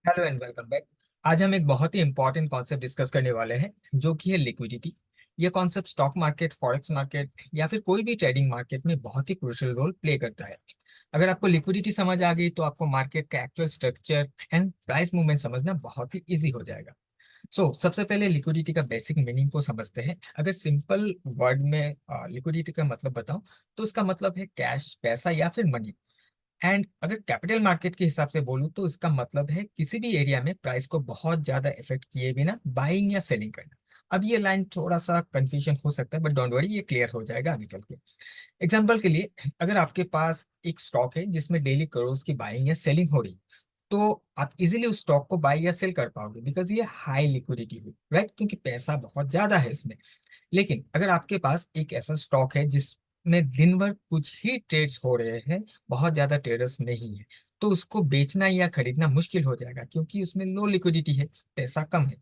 Hello and welcome back. आज हम एक बहुत ही इंपॉर्टेंट कॉन्सेप्ट डिस्कस करने वाले हैं जो कि है लिक्विडिटी। ये concept stock market, forex market या फिर कोई भी ट्रेडिंग मार्केट में बहुत ही क्रूशियल रोल प्ले करता है। अगर आपको लिक्विडिटी समझ आ गई तो आपको मार्केट का actual structure and price movement समझना बहुत ही इजी हो जाएगा। सबसे पहले लिक्विडिटी का बेसिक मीनिंग को समझते हैं। अगर सिंपल वर्ड में लिक्विडिटी का मतलब बताऊं तो इसका मतलब है कैश, पैसा या फिर मनी। एंड अगर कैपिटल मार्केट के हिसाब से बोलूं तो इसका मतलब है किसी भी एरिया में प्राइस को बहुत ज्यादा इफेक्ट किए बिना बाइंग या सेलिंग करना। अब ये लाइन थोड़ा सा कंफ्यूजन हो सकता है बट डोंट वरी, ये क्लियर हो जाएगा आगे चल के। एग्जाम्पल के लिए, अगर आपके पास एक स्टॉक है जिसमें डेली करोड़ की बाइंग या सेलिंग हो रही, तो आप इजीली उस स्टॉक को बाई या सेल कर पाओगे बिकॉज ये हाई लिक्विडिटी हुई, राइट? क्योंकि पैसा बहुत ज्यादा है इसमें। लेकिन अगर आपके पास एक ऐसा स्टॉक है जिसमें दिन भर कुछ ही ट्रेड्स हो रहे हैं, बहुत ज्यादा ट्रेडर्स नहीं है, तो उसको बेचना या खरीदना मुश्किल हो जाएगा क्योंकि उसमें लो लिक्विडिटी है, पैसा कम है।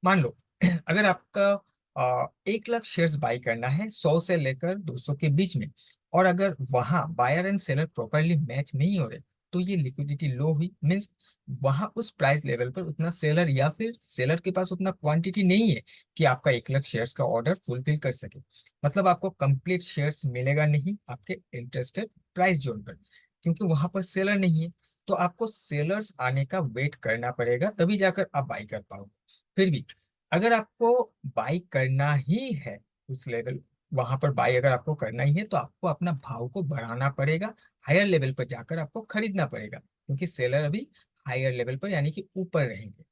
मान लो अगर आपका 1 लाख शेयर्स बाई करना है 100 से लेकर 200 के बीच में, और अगर वहां buyer and seller properly match नहीं हो रहे, तो ये लिक्विडिटी लो हुई। मीन्स वहां उस प्राइस लेवल पर उतना सेलर या फिर सेलर के पास उतना क्वांटिटी नहीं है कि आपका 1 लाख शेयर्स का ऑर्डर फुलफिल कर सके। मतलब आपको कंप्लीट शेयर्स मिलेगा नहीं आपके इंटरेस्टेड प्राइस जोन पर, क्योंकि वहां पर सेलर नहीं है। तो आपको सेलर्स आने का वेट करना पड़ेगा, तभी जाकर आप बाई कर पाओगे। फिर भी अगर आपको बाई करना ही है उस लेवल, वहां पर बाई अगर आपको करना ही है तो आपको अपना भाव को बढ़ाना पड़ेगा, हायर लेवल पर जाकर आपको खरीदना पड़ेगा, क्योंकि सेलर अभी हायर लेवल पर यानी कि ऊपर रहेंगे।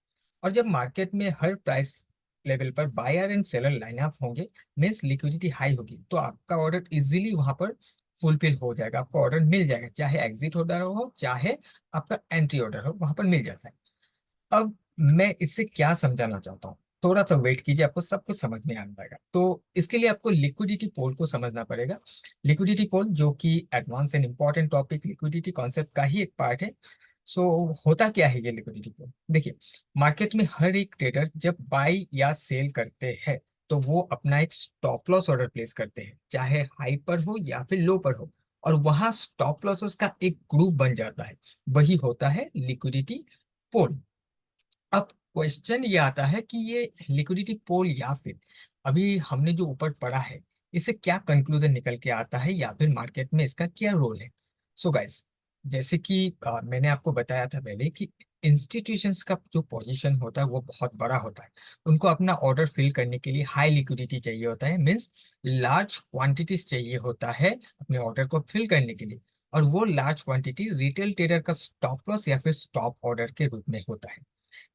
और जब मार्केट में हर प्राइस लेवल पर buyer and seller line up होंगे, मीन्स लिक्विडिटी हाई होगी, तो आपका ऑर्डर इजीली वहां पर फुलफिल हो जाएगा, आपको ऑर्डर मिल जाएगा, चाहे एग्जिट ऑर्डर हो चाहे आपका एंट्री ऑर्डर हो, वहां पर मिल जाता है। अब मैं इससे क्या समझाना चाहता हूँ, थोड़ा सा वेट कीजिए, आपको सब कुछ समझ में आ जाएगा। तो इसके लिए आपको लिक्विडिटी पोल को समझना पड़ेगा। लिक्विडिटी पोल जो कि advance and important topic liquidity concept का ही एक पार्ट है। सो होता क्या है ये लिक्विडिटी पोल? देखिए, मार्केट में हर एक ट्रेडर जब बाई या सेल करते हैं तो वो अपना एक स्टॉप लॉस ऑर्डर प्लेस करते हैं, चाहे हाई पर हो या फिर लो पर हो, और वहां स्टॉप लॉसेस का एक ग्रुप बन जाता है, वही होता है लिक्विडिटी पोल। अब क्वेश्चन ये आता है कि ये लिक्विडिटी पोल या फिर अभी हमने जो ऊपर पढ़ा है, इससे क्या कंक्लूजन निकल के आता है या फिर मार्केट में इसका क्या रोल है? गाइस, जैसे कि मैंने आपको बताया था पहले कि इंस्टीट्यूशंस का जो पोजीशन होता है वो बहुत बड़ा होता है। उनको अपना ऑर्डर फिल करने के लिए हाई लिक्विडिटी चाहिए होता है, मीन्स लार्ज क्वांटिटीज चाहिए होता है अपने ऑर्डर को फिल करने के लिए। और वो लार्ज क्वांटिटी रिटेल ट्रेडर का स्टॉप लॉस या फिर स्टॉप ऑर्डर के रूप में होता है।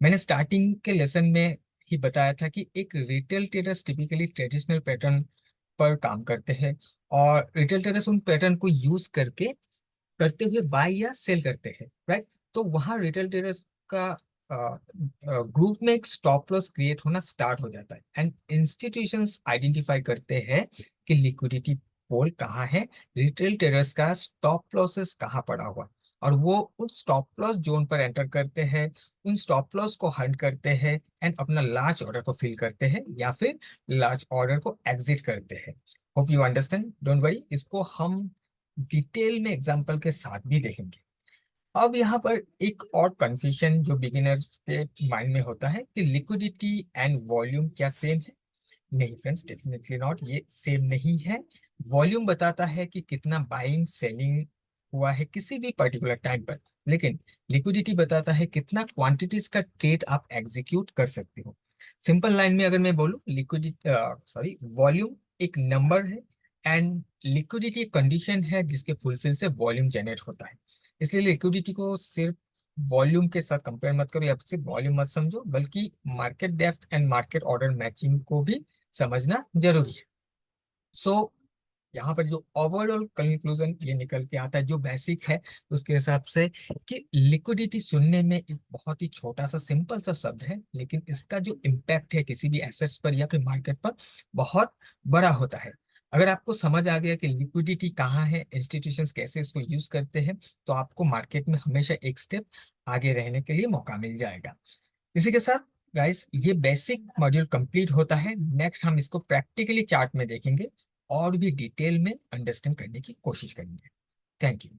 मैंने स्टार्टिंग के लेसन में ही बताया था कि एक retail traders typically traditional pattern पर काम करते हैं, और रिटेल ट्रेडर्स उन पैटर्न को यूज करके करते हुए बाय या सेल करते हैं, राइट? तो वहां रिटेल ट्रेडर्स का ग्रुप में एक स्टॉप लॉस क्रिएट होना स्टार्ट हो जाता है, एंड इंस्टीट्यूशंस आइडेंटिफाई करते हैं कि लिक्विडिटी पोल कहाँ है, रिटेल ट्रेडर्स का स्टॉप लॉसेस कहाँ पड़ा हुआ, और वो उन स्टॉप लॉस जोन पर एंटर करते हैं, उन स्टॉप लॉस को हंट करते हैं एंड अपना लार्ज ऑर्डर को फिल करते हैं या फिर लार्ज ऑर्डर को एग्जिट करते हैं। Hope you understand, don't worry, इसको हम डिटेल में एग्जांपल के साथ भी देखेंगे। अब यहाँ पर एक और कंफ्यूजन जो बिगिनर्स के माइंड में होता है कि लिक्विडिटी एंड वॉल्यूम क्या सेम है? नहीं फ्रेंड्स, डेफिनेटली नॉट, ये सेम नहीं है। वॉल्यूम बताता है कि कितना बाइंग सेलिंग हुआ है किसी भी पर्टिकुलर टाइम पर, लेकिन लिक्विडिटी बताता है कितना क्वांटिटीज का ट्रेड आप एग्जीक्यूट कर सकते हो। सिंपल लाइन में अगर मैं बोलूँ, लिक्विडिटी सॉरी वॉल्यूम एक नंबर है एंड लिक्विडिटी एक कंडीशन है जिसके फुलफिल से वॉल्यूम जनरेट होता है। इसलिए लिक्विडिटी को सिर्फ वॉल्यूम के साथ कंपेयर मत करो या सिर्फ वॉल्यूम मत समझो, बल्कि market depth and market order matching को भी समझना जरूरी है। सो यहाँ पर जो ओवरऑल कंक्लूजन ये निकल के आता है जो बेसिक है उसके हिसाब से, कि लिक्विडिटी सुनने में एक बहुत ही छोटा सा सिंपल सा शब्द है, लेकिन इसका जो इम्पैक्ट है किसी भी एसेट्स पर या फिर मार्केट पर बहुत बड़ा होता है। अगर आपको समझ आ गया कि लिक्विडिटी कहाँ है, इंस्टीट्यूशंस कैसे इसको यूज करते हैं, तो आपको मार्केट में हमेशा एक स्टेप आगे रहने के लिए मौका मिल जाएगा। इसी के साथ गाइस ये बेसिक मॉड्यूल कंप्लीट होता है। नेक्स्ट हम इसको प्रैक्टिकली चार्ट में देखेंगे और भी डिटेल में अंडरस्टैंड करने की कोशिश करेंगे। Thank you.